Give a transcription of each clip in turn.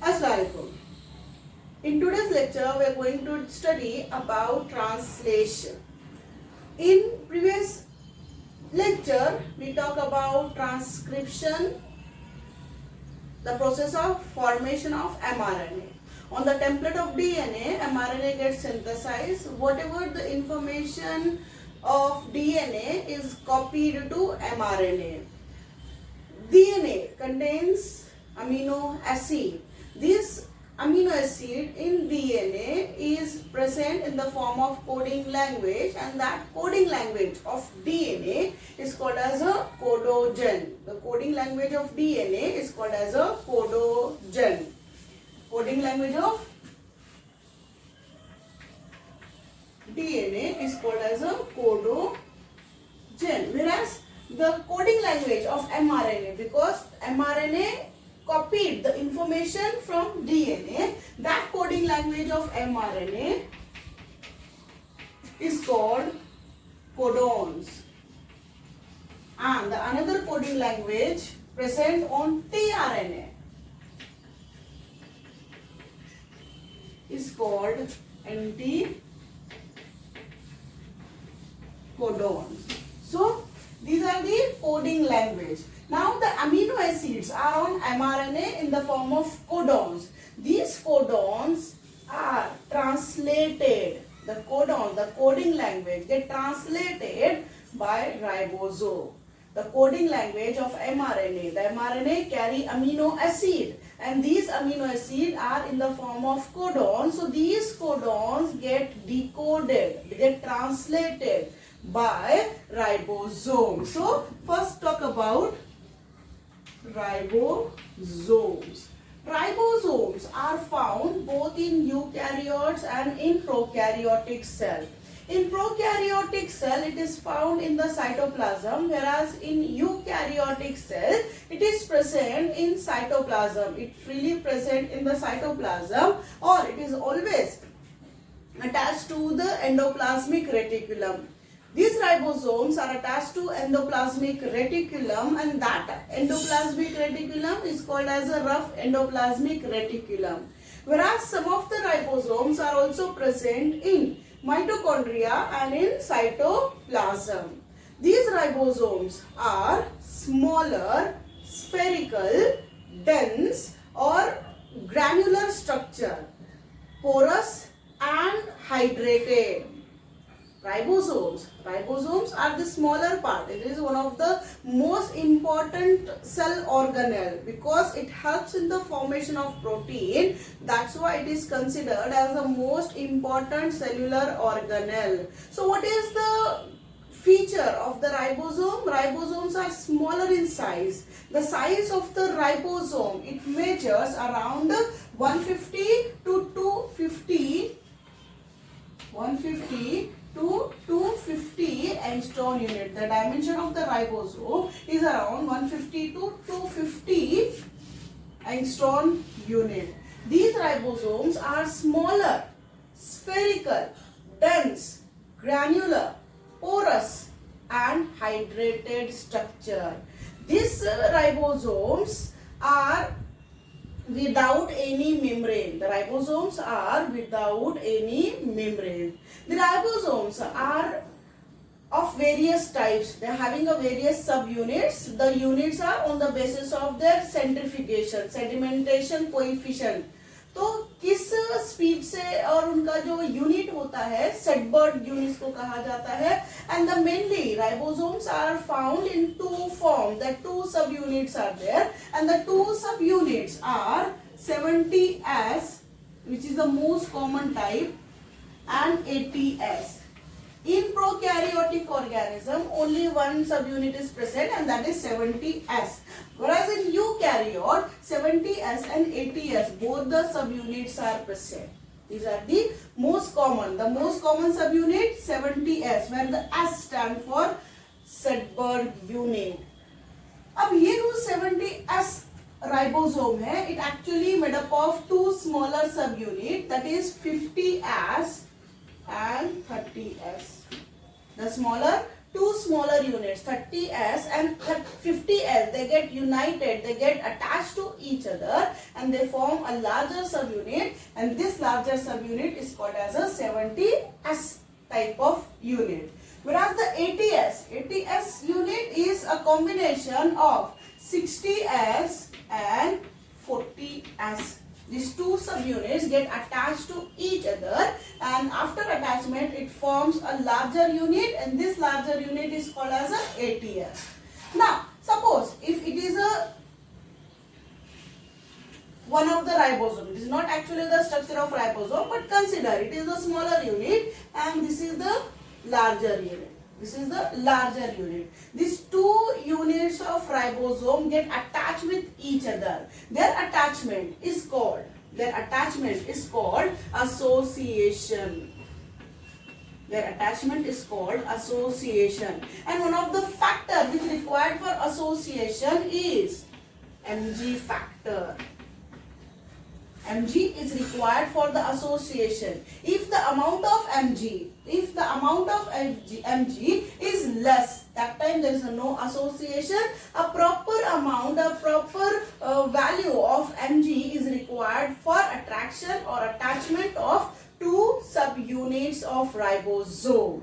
Assalamualaikum. In today's lecture, we are going to study about translation. In previous lecture, we talk about transcription, the process of formation of mRNA. On the template of DNA, mRNA gets synthesized. Whatever the information of DNA is copied to mRNA. DNA contains amino acid. This amino acid in DNA is present in the form of coding language, and that coding language of DNA is called as a codogen. The coding language of DNA is called as a codogen. Coding language of DNA is called as a codogen, whereas the coding language of mRNA, because mRNA copied the information from DNA, that coding language of mRNA is called codons. And the another coding language present on tRNA is called anticodons. So these are the coding language. Now the amino acids are on mRNA in the form of codons. These codons are translated, the coding language get translated by ribosome. The coding language of mRNA. The mRNA carry amino acid, and these amino acids are in the form of codons. So these codons get decoded, get translated by ribosome. So first talk about ribosomes. Ribosomes are found both in eukaryotes and in prokaryotic cell. In prokaryotic cell, it is found in the cytoplasm, whereas in eukaryotic cell, it is present in cytoplasm. It freely present in the cytoplasm, or it is always attached to the endoplasmic reticulum. These ribosomes are attached to endoplasmic reticulum, and that endoplasmic reticulum is called as a rough endoplasmic reticulum. Whereas some of the ribosomes are also present in mitochondria and in cytoplasm. These ribosomes are smaller, spherical, dense or granular structure, porous and hydrated. Ribosomes are the smaller part. It is one of the most important cell organelle because it helps in the formation of protein. That's why it is considered as the most important cellular organelle. So what is the feature of the ribosome? Ribosomes are smaller in size. The size of the ribosome, it measures around 150 to 250 to 250 angstrom unit. The dimension of the ribosome is around 150 to 250 angstrom unit. These ribosomes are smaller, spherical, dense, granular, porous and hydrated structure. These ribosomes are without any membrane. The ribosomes are without any membrane. The ribosomes are of various types. They are having a various subunits. The units are on the basis of their centrifugation, sedimentation coefficient. तो किस speed से और उनका जो unit होता है सेडबर्ग units को कहा जाता है. And the mainly ribosomes are found in two form. The two sub units are there and the two sub units are 70S, which is the most common type, and 80S. In prokaryotic organism, only one subunit is present, and that is 70S. Whereas in eukaryote, 70S and 80S, both the subunits are present. These are the most common. The most common subunit 70S, where the S stand for Sedberg unit. अब ये जो 70S ribosome है, it actually made up of two smaller subunit, that is 50S and 30S. The smaller, two smaller units, 30S and 50S, they get united, they get attached to each other, and and they form a larger subunit, and this larger subunit is called as a 70S type of unit. Whereas the ATS unit is a combination of 60S and 40S. These two subunits get attached to each other, and after attachment it forms a larger unit, and this larger unit is called as a ATS. Now suppose if it is one of the ribosome, it is not actually the structure of ribosome, but consider it is a smaller unit and this is the larger unit. This is the larger unit. These two units of ribosome get attached with each other. Their attachment is called association. Their attachment is called association. And one of the factor which is required for association is Mg factor. Mg is required for the association. If the amount of Mg is less, that time there is no association. A proper amount, a proper value of Mg is required for attraction or attachment of two subunits of ribosome.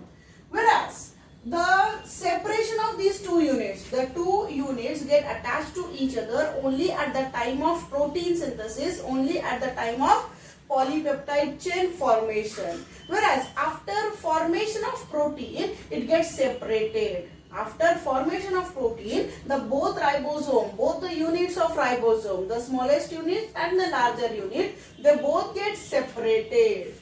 Whereas the separation of these two units, the two units get attached to each other only at the time of protein synthesis, only at the time of polypeptide chain formation. Whereas after formation of protein, it gets separated. After formation of protein, both the units of ribosome, the smallest unit and the larger unit, they both get separated.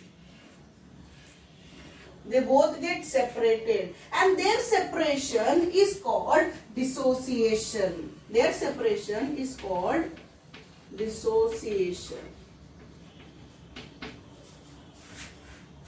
They both get separated, and their separation is called dissociation. Their separation is called dissociation.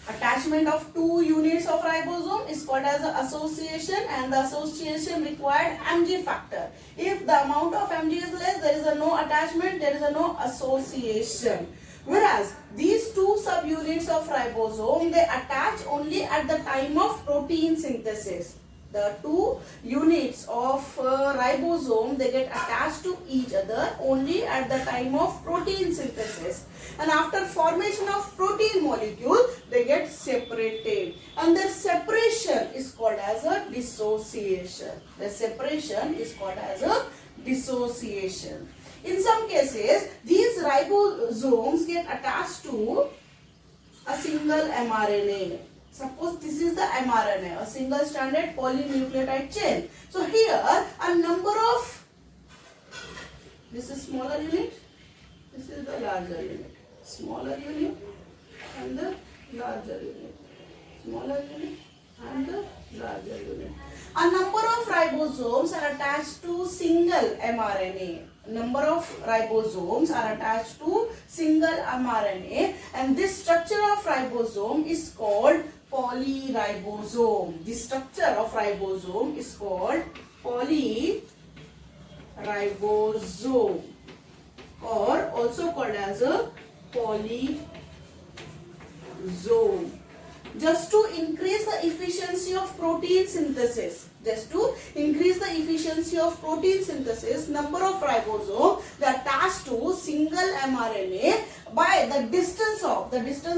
Attachment of two units of ribosome is called as association, and the association required Mg factor. If the amount of Mg is less, there is no attachment, there is no association. Whereas these two subunits of ribosome, they attach only at the time of protein synthesis. The two units of ribosome, they get attached to each other only at the time of protein synthesis. And after formation of protein molecule, they get separated. And their separation is called as a dissociation. The separation is called as a dissociation. In some cases, these ribosomes get attached to a single mRNA. Suppose this is the mRNA, a single stranded polynucleotide chain. So here a number of, this is smaller unit, this is the larger unit, smaller unit and the larger unit, smaller unit and the larger unit. A number of ribosomes are attached to single mRNA. Number of ribosomes are attached to single mRNA, and this structure of ribosome is called polyribosome. The structure of ribosome is called polyribosome, or also called as a polysome. Just to increase the efficiency of protein synthesis, number of ribosomes they are attached to single mRNA by the distance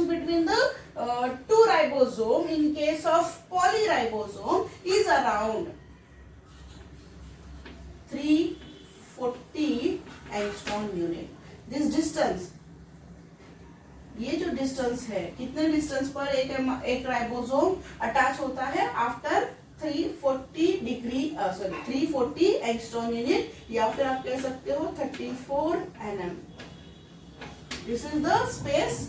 between the two ribosome in case of polyribosome is around 340 angstrom unit. This distance, ये जो distance है, कितने distance पर एक ribosome attach होता है? After 340 angstrom unit, या फिर आप कह सकते हो 34 nm. This is the space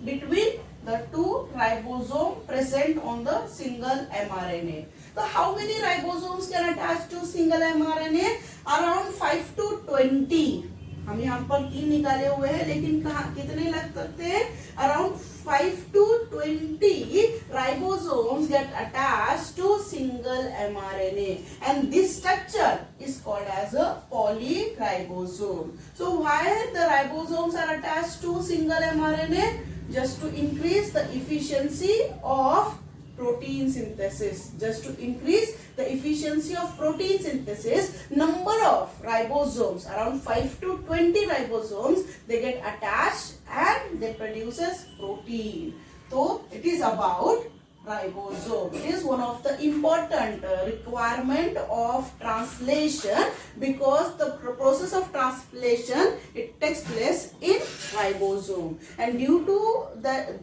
between the two ribosome present on the single mRNA. So how many ribosomes can attach to single mRNA? Around 5 to 20. हम यहाँ पर 3 निकाले हुए हैं, लेकिन कहाँ कितने लग सकते हैं? Around 5 to 20 ribosomes get attached to single mRNA, and this structure is called as a polyribosome. So why the ribosomes are attached to single mRNA? Just to increase the efficiency of protein synthesis. Just to increase the efficiency of protein synthesis, number of ribosomes, around 5 to 20 ribosomes, they get attached and they produces protein. So it is about ribosome. It is one of the important requirement of translation, because the process of translation, it takes place in ribosome, and due to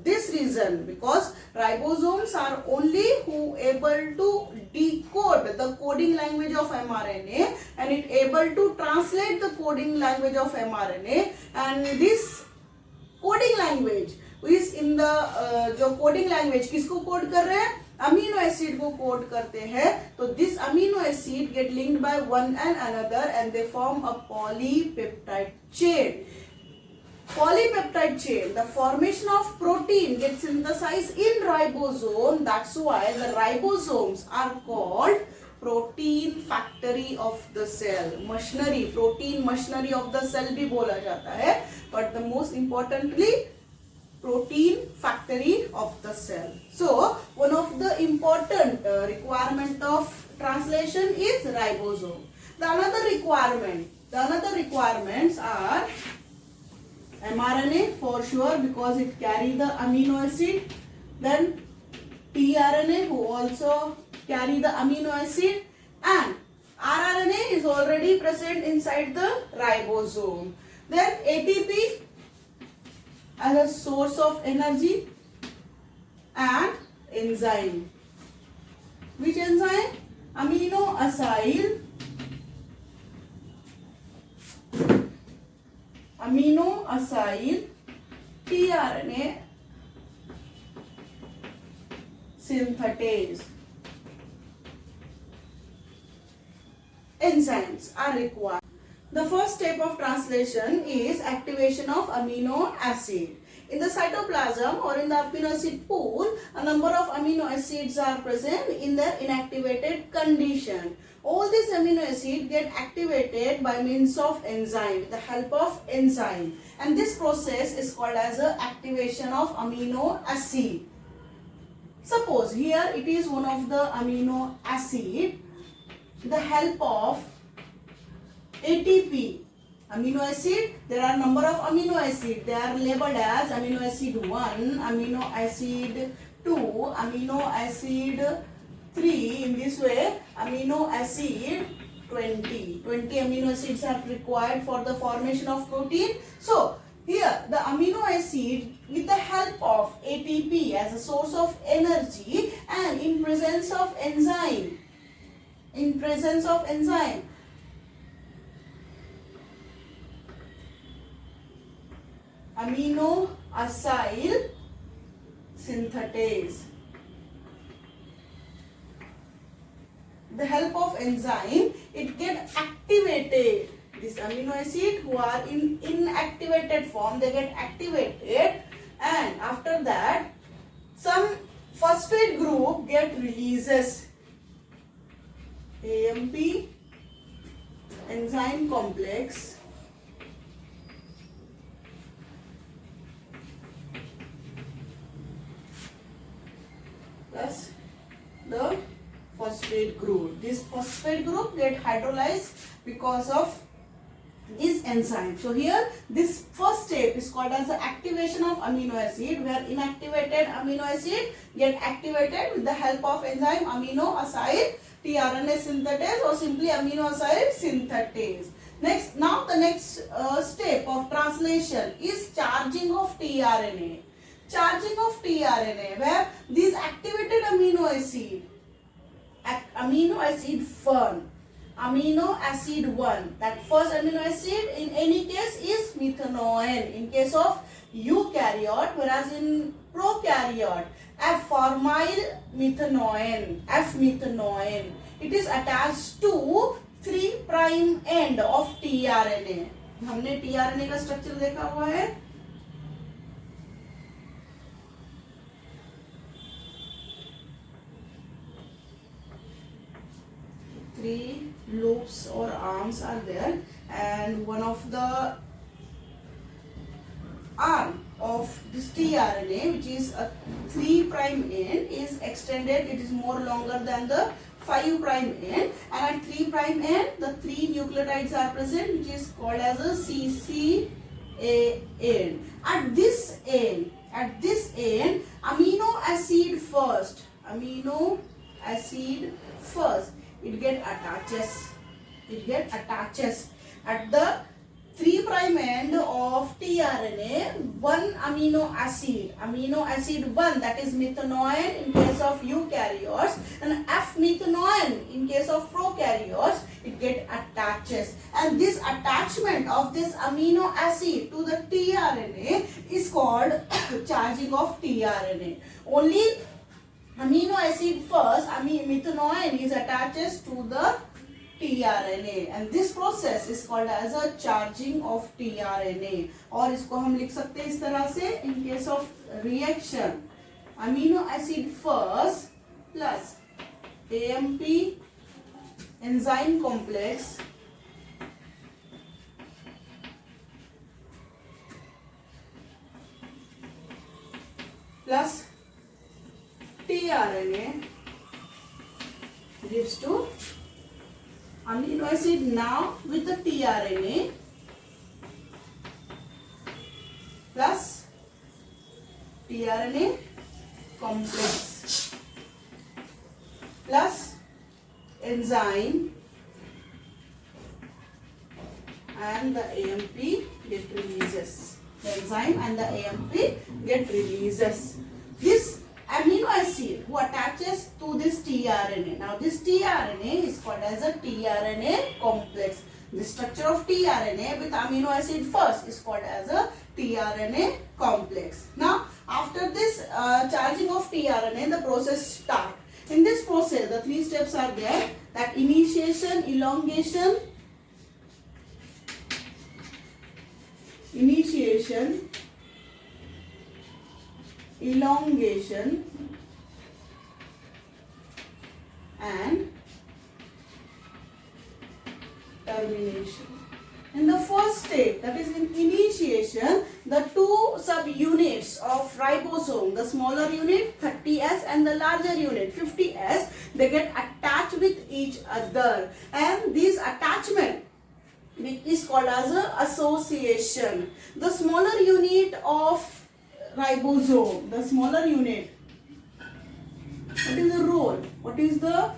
this reason, because ribosomes are only who able to decode the coding language of mRNA, and it able to translate the coding language of mRNA, and this coding language इस in the जो coding language किसको code कर रहे हैं, amino acid को code करते हैं. तो this amino acid get linked by one end another end they form a polypeptide chain. Polypeptide chain, the formation of protein gets synthesized in ribosome. That's why the ribosomes are called protein factory of the cell. Machinery, protein machinery of the cell भी बोला जाता है, but the most importantly protein factory of the cell. So one of the important requirement of translation is ribosome. The another requirements are mRNA for sure, because it carry the amino acid. Then tRNA who also carry the amino acid, and rRNA is already present inside the ribosome. Then ATP as a source of energy, and enzyme. Which enzyme? Amino acyl tRNA synthetase. Enzymes are required. The first step of translation is activation of amino acid. In the cytoplasm or in the amino acid pool, a number of amino acids are present in their inactivated condition. All these amino acids get activated by means of enzyme, with the help of enzyme. And this process is called as a activation of amino acid. Suppose here it is one of the amino acid, the help of ATP. Amino acid, there are number of amino acid. They are labeled as amino acid 1, amino acid 2, amino acid 3. In this way, amino acid 20. 20 amino acids are required for the formation of protein. So, here the amino acid with the help of ATP as a source of energy and in presence of enzyme. Amino acyl synthetase. The help of enzyme, it get activated. This amino acid who are in inactivated form, they get activated, and after that some phosphate group get releases. AMP, enzyme complex, plus the phosphate group. This phosphate group get hydrolyzed because of this enzyme. So here this first step is called as the activation of amino acid, where inactivated amino acid get activated with the help of enzyme amino acyl tRNA synthetase, or simply amino acyl synthetase. Now the next step of translation is charging of tRNA. Charging of tRNA, where these activated amino acid 1, that first amino acid in any case is methanoin in case of eukaryote, whereas in prokaryote F-formyl methanoin, F-methanoin, it is attached to 3' end of tRNA. हमने tRNA का structure देखा हुआ है. 3 loops or arms are there, and one of the arm of this tRNA, which is a 3 prime end, is extended. It is more longer than the 5 prime end, and at 3 prime end the 3 nucleotides are present, which is called as a CCA end. At this end, amino acid first, it get attaches at the 3 prime end of tRNA, one amino acid 1, that is methanoid in case of eukaryotes, and F-methanoid in case of prokaryotes, it get attaches. And this attachment of this amino acid to the tRNA is called charging of tRNA. Only amino acid first, methanoid is attaches to the tRNA, and this process is called as a charging of tRNA. और इसको हम लिख सकते हैं इस तरह से, in case of reaction, amino acid first plus AMP enzyme complex plus tRNA gives to amino acid now with the tRNA plus tRNA complex plus enzyme, and the AMP get releases. The enzyme and the AMP get releases. This amino acid who attaches to this tRNA. Now this tRNA is called as a tRNA complex. The structure of tRNA with amino acid first is called as a tRNA complex. Now after this charging of tRNA, the process starts. In this process, the 3 steps are there, that initiation, elongation, elongation and termination. In the first step, that is in initiation, the 2 subunits of ribosome, the smaller unit 30S and the larger unit 50S, they get attached with each other, and this attachment is called as a association. The smaller unit of ribosome, the smaller unit, what is the role? What is the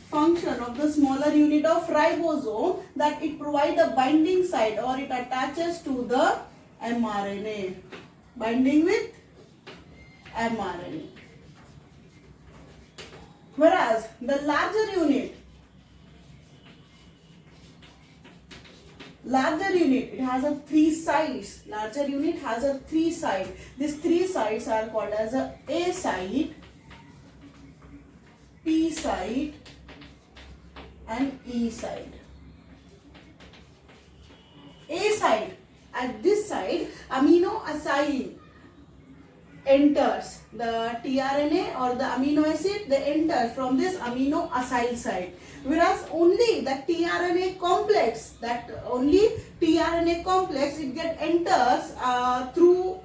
function of the smaller unit of ribosome? That it provides a binding site, or it attaches to the mRNA, binding with mRNA. Whereas the larger unit, it has a 3 sites. Larger unit has a 3 sites. These 3 sites are called as a site, P site and E site. A site, at this site, amino acid enters the tRNA or the amino acid, they enter from this amino acyl site. Whereas only the tRNA complex, it get enters through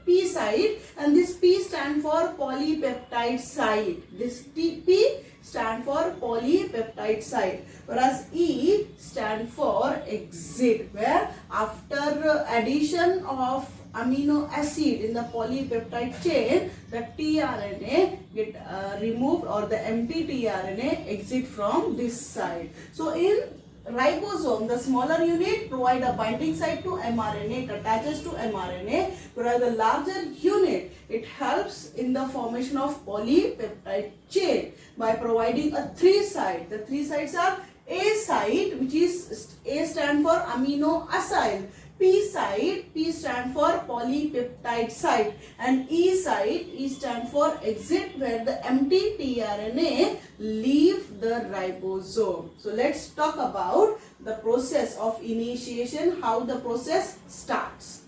P site, and this P stand for polypeptide site. This P stand for polypeptide site, whereas E stand for exit, where after addition of amino acid in the polypeptide chain, the tRNA get removed, or the empty tRNA exit from this side. So in ribosome, the smaller unit provide a binding site to mRNA, it attaches to mRNA, whereas the larger unit, it helps in the formation of polypeptide chain by providing a 3 site. The 3 sites are A site, which is A stand for amino acyl, P site, P stand for polypeptide site, and E site, E stand for exit, where the empty tRNA leave the ribosome. So let's talk about the process of initiation, how the process starts.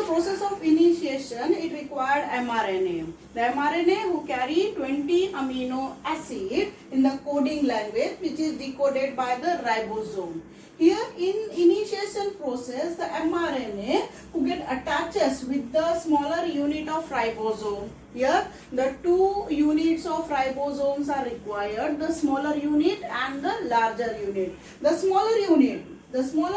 process of initiation, it required mRNA. The mRNA who carry 20 amino acid in the coding language, which is decoded by the ribosome. Here in initiation process, the mRNA who get attaches with the smaller unit of ribosome. Here the two units of ribosomes are required, the smaller unit and the larger unit. The smaller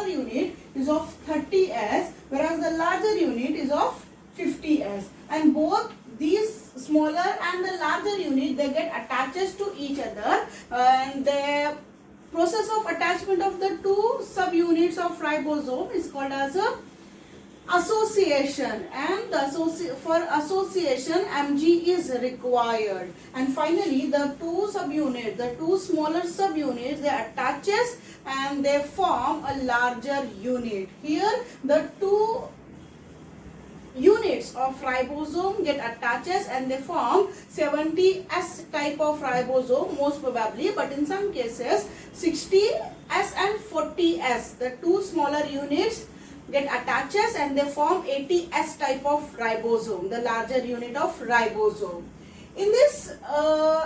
unit is of 30S, whereas the larger unit is of 50S. And both these smaller and the larger unit, they get attaches to each other, and the process of attachment of the two subunits of ribosome is called as a association, and for association Mg is required. And finally the two smaller subunits, they attaches and they form a larger unit. Here the two units of ribosome get attaches and they form 70S type of ribosome most probably, but in some cases 60S and 40S, the two smaller units get attaches and they form 80S type of ribosome, the larger unit of ribosome. In this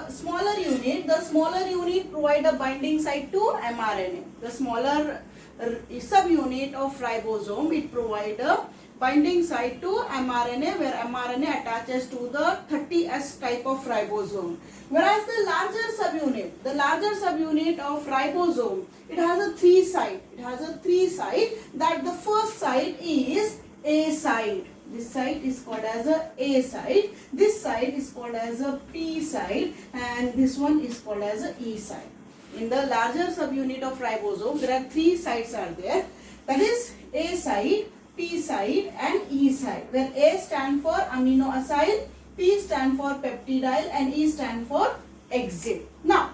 smaller unit, the smaller unit provide a binding site to mRNA. The smaller subunit of ribosome, it provide a binding site to mRNA, where mRNA attaches to the 30S type of ribosome. Whereas the larger subunit of ribosome, it has a three site. That the first site is A site. This site is called as a A site. This site is called as a P site, and this one is called as a E site. In the larger subunit of ribosome, there are three sites are there. That is A site, P site and E site, where A stand for amino acyl, P stand for peptidyl and E stand for exit. Now,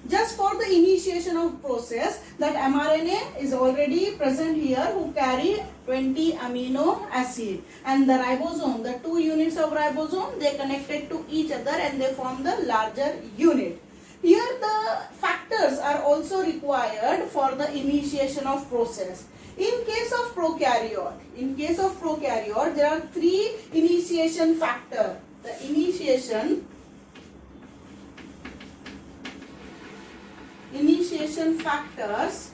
just for the initiation of process, that mRNA is already present here who carry 20 amino acid, and the ribosome, the two units of ribosome, they connected to each other and they form the larger unit. Here the factors are also required for the initiation of process. In case of prokaryote, there are three initiation factors. The initiation factors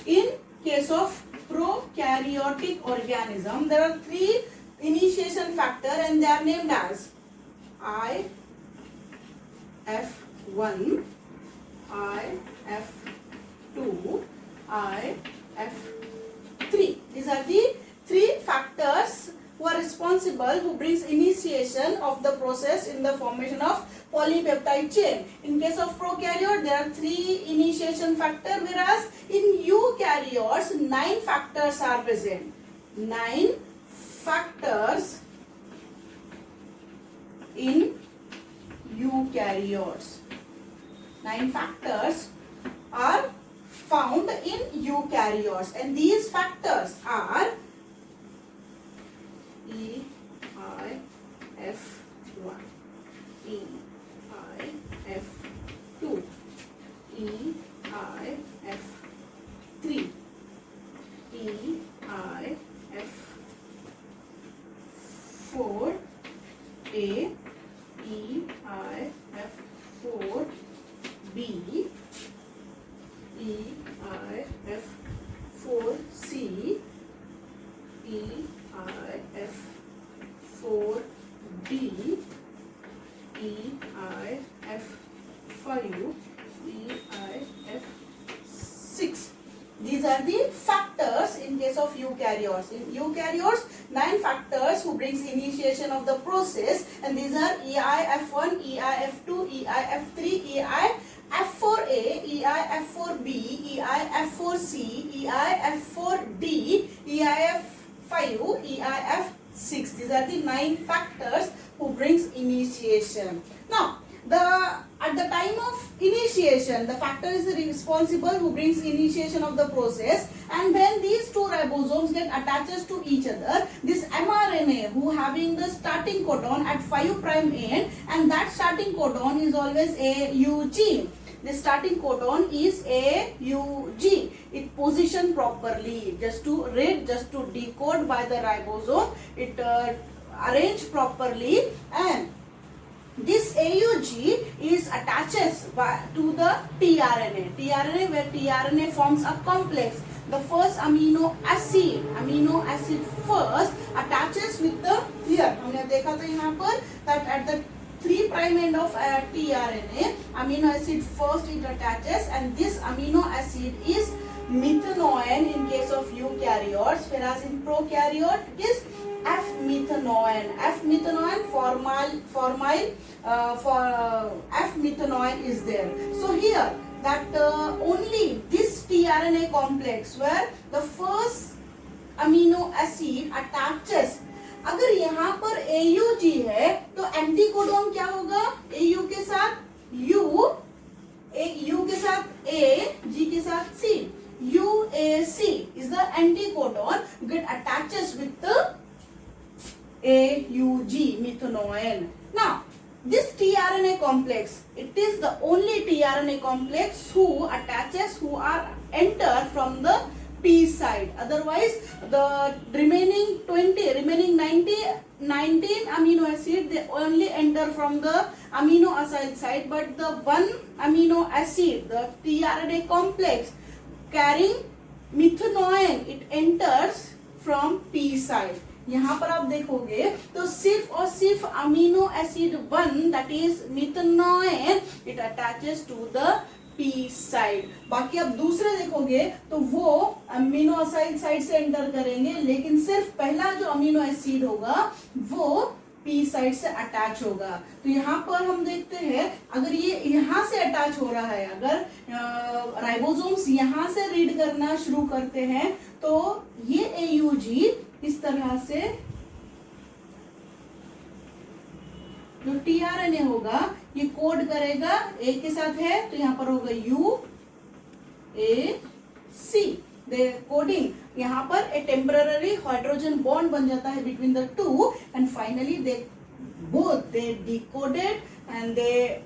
in case of prokaryotic organism, there are three initiation factors and they are named as IF1, IF2, IF3. These are the three factors who are responsible, who brings initiation of the process in the formation of polypeptide chain. In case of prokaryote, there are three initiation factors, whereas in eukaryotes, 9 factors are present. 9 factors in eukaryotes. 9 factors are found in eukaryotes, and these factors are EIF1, EIF2, EIF3, EIF4A, EIF4B, EIF4C, EIF4D, EIF5, EIF6. These are the factors in case of eukaryotes. In eukaryotes, 9 factors who brings initiation of the process, and these are EIF1, EIF2, EIF3, EIF4A, EIF4B, EIF4C, EIF4D, EIF5, EIF6. These are the 9 factors who brings initiation. Now, at the time of initiation, the factor is responsible who brings initiation of the process, and when these two ribosomes get attached to each other, this mRNA who having the starting codon at 5' end, and that starting codon is always AUG. the starting codon is AUG. It positioned properly. Just to read, just to decode by the ribosome, it arranged properly, and this AUG is attaches to the tRNA where tRNA forms a complex. The first amino acid first attaches with the, here हमने देखा था यहाँ पर that at the 3' end of tRNA, amino acid first it attaches, and this amino acid is methanoin in case of eukaryotes, whereas in prokaryote it is F-methanoin. F-methanoin F-methanoin is there. So here that only this tRNA complex where the first amino acid attaches. अगर यहाँ पर AUG है तो anticodon क्या होगा? AU के साथ U, U के साथ A, G के साथ C. UAC is the anticodon, get attaches with the AUG, methanoin. Now, this tRNA complex, it is the only tRNA complex who attaches, who are enter from the P side. Otherwise, the remaining 19 amino acid, they only enter from the amino acid side, but the one amino acid, the tRNA complex carrying methanoin, it enters from P side. यहाँ पर आप देखोगे तो सिर्फ और सिर्फ amino acid 1 that is methanoin, it attaches to the P side. बाकी आप दूसरे देखोगे तो वो अमीनो एसिड साइड से एंटर करेंगे, लेकिन सिर्फ पहला जो अमीनो एसिड होगा वो P साइड से अटैच होगा. तो यहाँ पर हम देखते हैं अगर ये यहाँ से अटैच हो रहा है, अगर राइबोसोम्स यहाँ से रीड करना शुरू करते हैं तो ये AUG इस तरह से जो tRNA होगा ये कोड करेगा, A के साथ है तो यहाँ पर होगा UAC. दे कोडिंग यहाँ पर ए टेम्पररी हाइड्रोजन बॉन्ड बन जाता है between the two, and finally they both they decoded and they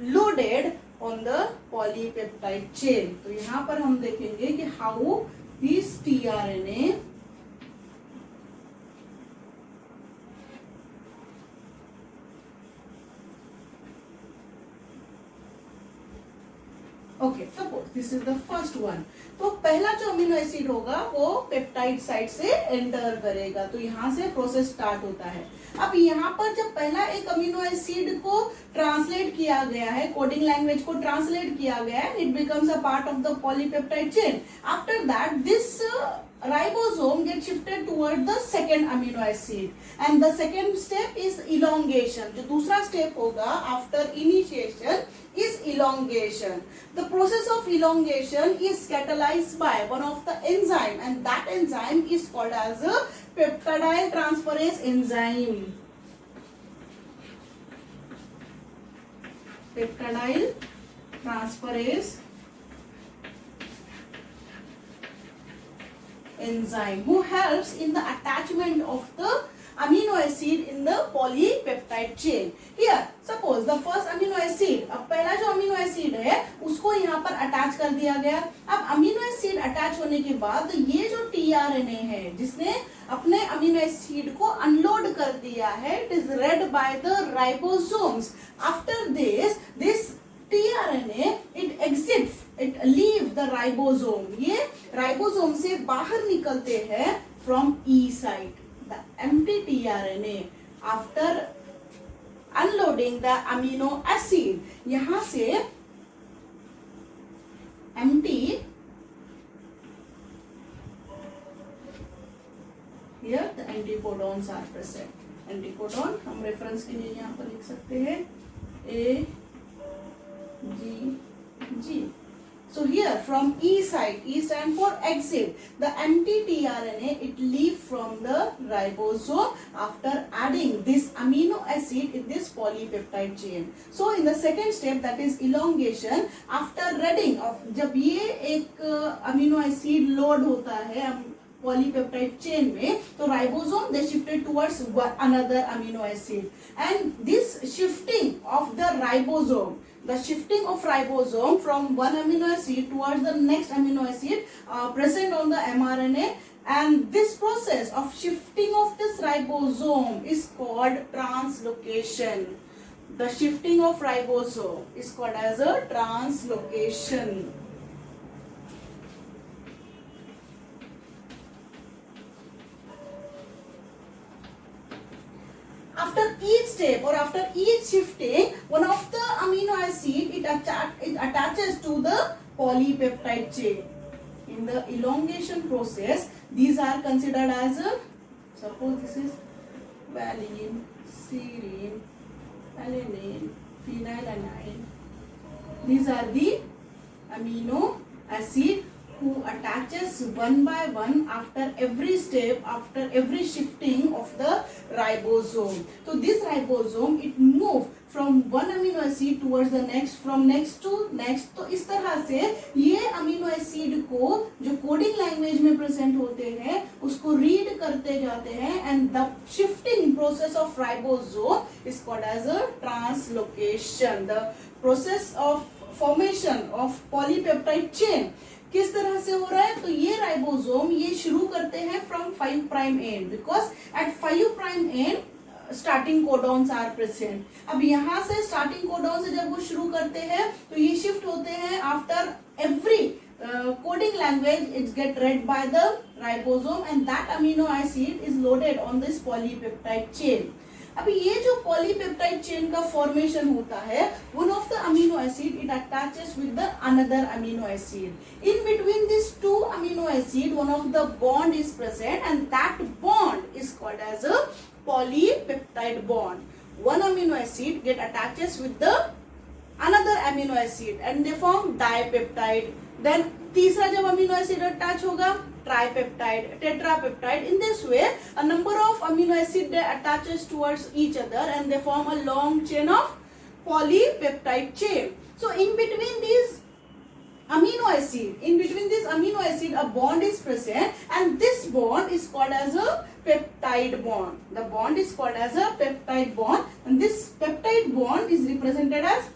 loaded on the polypeptide chain. तो यहाँ पर हम देखेंगे कि how this tRNA okay, suppose this is the first one. तो पहला जो अमीनो एसिड होगा वो पेप्टाइड साइड से एंटर करेगा, तो यहाँ से प्रोसेस स्टार्ट होता है. अब यहाँ पर जब पहला एक अमीनो एसिड को ट्रांसलेट किया गया है, कोडिंग लैंग्वेज को ट्रांसलेट किया गया है, it becomes a part of the polypeptide chain. After that this ribosome gets shifted toward the second amino acid, and the second step is elongation. जो दूसरा step होगा after initiation is elongation. The process of elongation is catalyzed by one of the enzyme, and that enzyme is called as a peptidyl transferase enzyme. Peptidyl transferase enzyme who helps in the attachment of the amino acid in the polypeptide chain. Here suppose the first amino acid, अब पहला जो amino acid है उसको यहाँ पर attach कर दिया गया. अब amino acid अटैच होने के बाद ये जो tRNA है जिसने अपने amino acid को अनलोड कर दिया है, it is read by the ribosomes. After this tRNA it exits, it leave the ribosome. ये राइबोसोम से बाहर निकलते हैं from E side. The empty tRNA after unloading the amino acid, यहाँ से empty, here the anticodons are present. Anticodon हम reference के लिए यहाँ पर लिख सकते हैं AGG. So here from E side, E stand for exit. The empty tRNA it leave from the ribosome after adding this amino acid in this polypeptide chain. So in the second step, that is elongation, after reading of जब ये एक amino acid load होता है polypeptide chain में, तो ribosome they shifted towards another amino acid, and this shifting of the ribosome the shifting of ribosome from one amino acid towards the next amino acid present on the mRNA, and this process of shifting of this ribosome is called translocation. The shifting of ribosome is called as a translocation. After each step or after each shifting, one of the amino acid it attaches to the polypeptide chain. In the elongation process, these are considered as suppose this is valine, serine, alanine, phenylalanine. These are the amino acid who attaches one by one after every step, after every shifting of the ribosome. So this ribosome it move from one amino acid towards the next, from next to next. तो इस तरह से ये amino acid को जो coding language में present होते हैं उसको रीड करते जाते हैं, and the shifting process of ribosome is called as a translocation. The process of formation of polypeptide chain किस तरह से हो रहा है, तो ये राइबोसोम ये शुरू करते हैं from 5 prime end, because at 5 prime end starting codons are present. अब यहाँ से स्टार्टिंग कोडॉन से जब वो शुरू करते हैं तो ये शिफ्ट होते हैं after every coding language. It's get read by the ribosome and that amino acid is loaded on this polypeptide chain. अभी ये जो पॉलीपेप्टाइड चेन का फॉर्मेशन होता है, one of the amino acid it attaches with the another amino acid. In between this two amino acid one of the bond is present and that bond is called as a polypeptide bond. One amino acid get attaches with the another amino acid and they form dipeptide. Then तीसरा जब amino acid attach होगा tripeptide, tetrapeptide. In this way, a number of amino acid they attaches towards each other and they form a long chain of polypeptide chain. So in between these amino acid, a bond is present and this bond is called as a peptide bond. The bond is called as a peptide bond and this peptide bond is represented as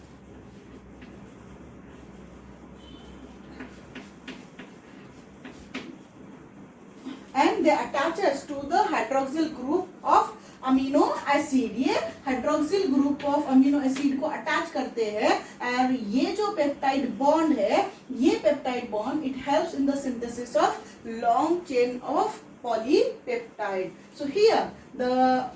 and they attaches to the hydroxyl group of amino acid. ये hydroxyl group of amino acid को attach करते हैं और ये जो peptide bond है, ये peptide bond it helps in the synthesis of long chain of polypeptide. So here the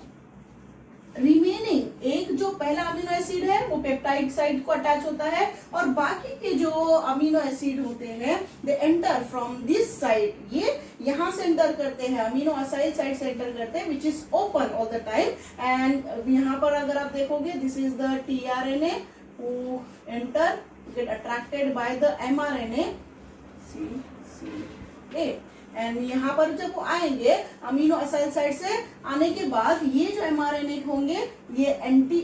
remaining एक जो पहला अमीनो एसिड है वो पेप्टाइड साइड को अटैच होता है और बाकी के जो अमीनो एसिड होते हैं they enter from this side. ये यहाँ से एंटर करते हैं, अमीनो असाइल साइड से एंटर करते हैं which is open all the time. And यहाँ पर अगर आप देखोगे this is the tRNA who enter get attracted by the mRNA CCA. And यहाँ पर जब वो आएंगे अमीनो असाइल साइड से आने के बाद ये जो एमआरएनए होंगे ये एंटी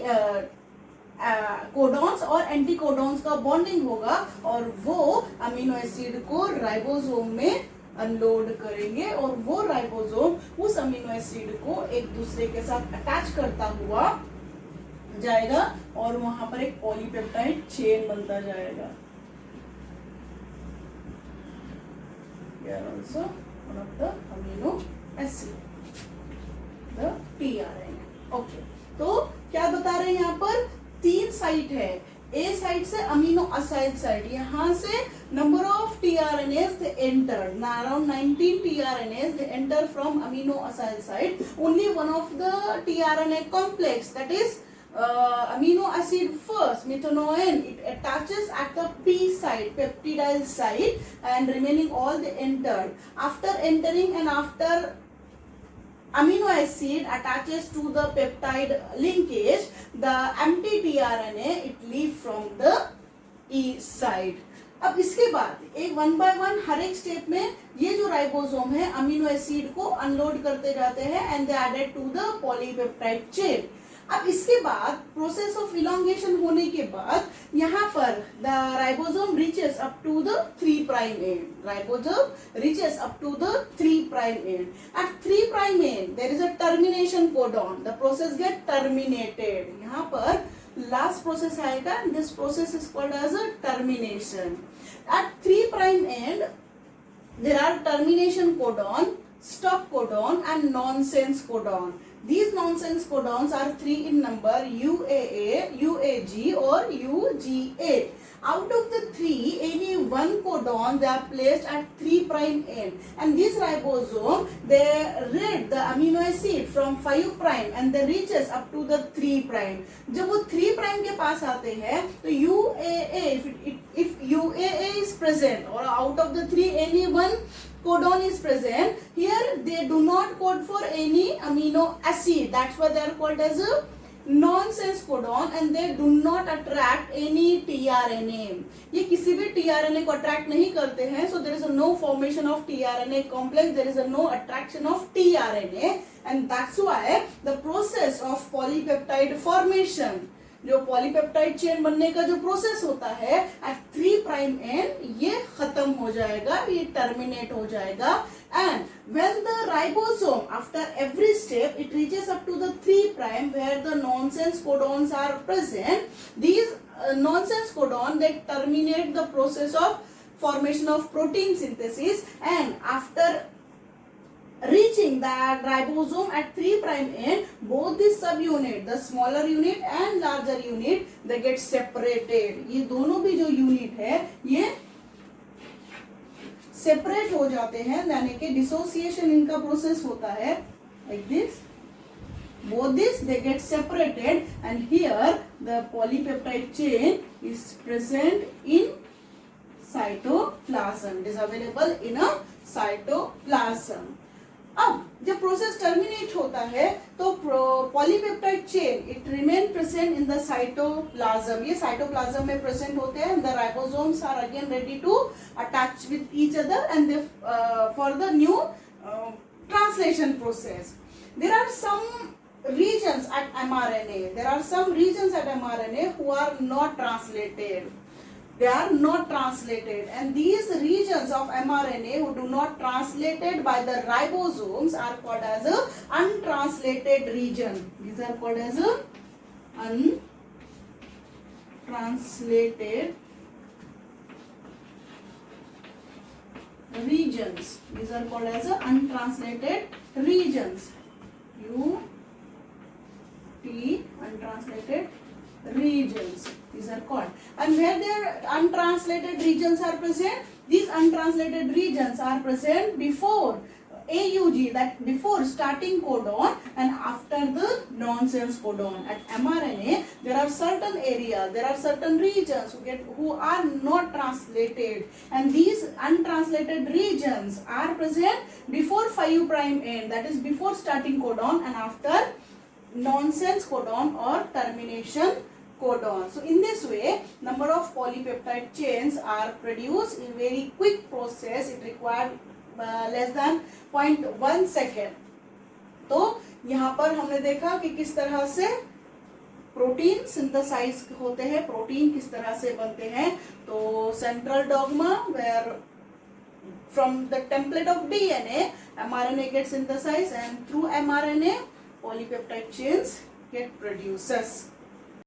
कोडॉन्स और एंटी कोडॉन्स का बॉन्डिंग होगा और वो अमीनो एसिड को राइबोसोम में अनलोड करेंगे और वो राइबोसोम उस अमीनो एसिड को एक दूसरे के साथ अटैच करता हुआ जाएगा और वहां पर एक पॉलीपेप्टाइड चेन बनता जाएगा. Also one of the amino acid, the tRNA. Okay. तो क्या बता रहे हैं यहाँ पर 3 साइट है. A साइड से अमीनो असाइल साइड, यहाँ से number of tRNAs they entered. Now around 19 tRNAs they enter from amino acyl side. Only one of the tRNA complex, that is amino acid first methanoin, it attaches at the P side, peptidyl side, and remaining all they entered. After entering and after amino acid attaches to the peptide linkage, the empty tRNA it leave from the E side. अब इसके बाद एक 1 by 1 हर एक step में ये जो ribosome है amino acid को अनलोड करते जाते हैं and they added to the polypeptide chain. अब इसके बाद प्रोसेस ऑफ इलोंगेशन होने के बाद यहाँ पर the ribosome reaches up to the 3 prime end. Ribosome reaches up to the 3 prime end. At 3 prime end there is a termination codon. The process get terminated. यहाँ पर last process आएगा, and this process is called as a termination. At 3' end, there are termination codon, stop codon, and nonsense codon. These nonsense codons are 3 in number: UAA, UAG, or UGA. Out of the 3, any one codon they are placed at 3' end, and this ribosome they read the amino acid from 5' and they reaches up to the 3'. जब वो 3' के पास आते हैं तो UAA, if UAA is present or out of the 3 any one codon is present, here they do not code for any amino acid. That's why they are called as a nonsense codon, and they do not attract any tRNA. ये किसी भी tRNA को attract नहीं करते हैं, so there is a no formation of tRNA complex, there is a no attraction of tRNA, and that's why the process of polypeptide formation, जो polypeptide chain बनने का जो प्रोसेस होता है एट 3' एंड, ये खत्म हो जाएगा, ये टर्मिनेट हो जाएगा. And when the ribosome after every step it reaches up to the 3' where the nonsense codons are present, these nonsense codon they terminate the process of formation of protein synthesis, and after reaching that ribosome at 3' end, both the subunit, the smaller unit and larger unit, they get separated. ये दोनों भी जो unit है ये separate हो जाते हैं, यानी कि dissociation इनका process होता है like this. Both this they get separated, and here the polypeptide chain is present in cytoplasm. It is available in a cytoplasm. अब जब प्रोसेस टर्मिनेट होता है तो polypeptide chain it remain present in the cytoplasm. ये cytoplasm में present होते हैं. The ribosomes are again ready to attach with each other and they for the new translation process. There are some regions at mRNA. There are some regions at mRNA who are not translated. They are not translated, and these regions of mRNA who do not translated by the ribosomes are called as a untranslated region. These are called as a untranslated regions. These are called as a untranslated regions. Untranslated regions, these are called. And where their untranslated regions are present, these untranslated regions are present before AUG, that before starting codon and after the nonsense codon. At mRNA there are certain areas, there are certain regions who are not translated, and these untranslated regions are present before 5' end, that is before starting codon and after nonsense codon or termination codon. So in this way number of polypeptide chains are produced in very quick process. It required less than 0.1 second. तो यहाँ पर हमने देखा कि किस तरह से protein synthesise होते हैं, प्रोटीन किस तरह से बनते हैं. तो central dogma where from the template of DNA mRNA gets synthesized, and through mRNA polypeptide chains get produced.